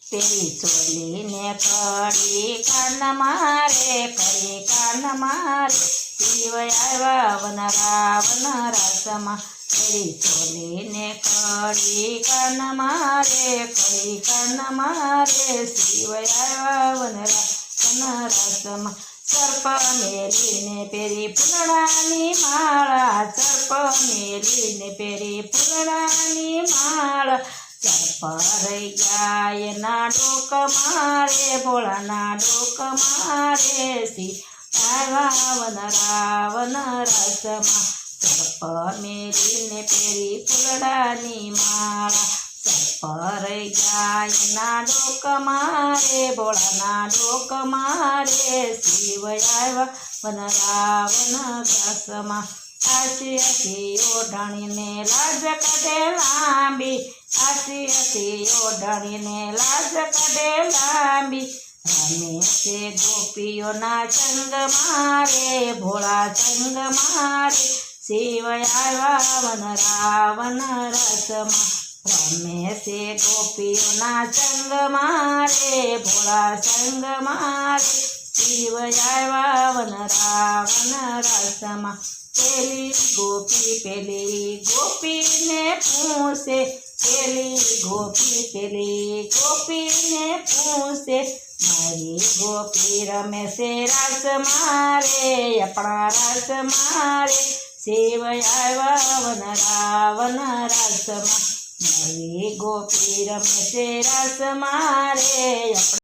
પેલી ચોલીને કડી કાન મારે કરી કાન મારે શિવ આવ્યા વન રાસમાં પેલી ચોલીને કડી કાન મારે કરી કાન મારે શિવ આવ્યા વન રાસમાં સર્પ મેલીને પેરી પૂર્ણાની માળા સર્પ મેલીને પેરી પૂર્ણાની માળા સર્પ રહી ગયા એના ડોક મારે ભોળાના ડોક મારે સી આવ્યા વન રાસમાં સર્પ મેલીને પેરી પૂર્ણાની માળા સર્પ રહી ગયા એના ડોક મારે ભોળાના ડોક મારે શિવ આવ્યા વન રાસમાં આસી આસી ઓઢણીને લાજ કાઢે લાંબી આસી આસી ઓઢણીને લાજ કાઢે લાંબી રમે છે ગોપીઓના સંગ મારે ભોળા સંગ મારે શિવ આવ્યા વન રાસમાં રમે છે ગોપીઓના સંગ મારે ભોળા સંગ મારે શિવ આવ્યા વન રાસમાં પેલી ગોપીને પૂછે પેલી ગોપીને પૂછે મારી ગોપી રમે છે રાસ મારે આપણા રાસ મારે શિવ આવ્યા વન રાસમાં મારી ગોપી રમે છે રાસ મારે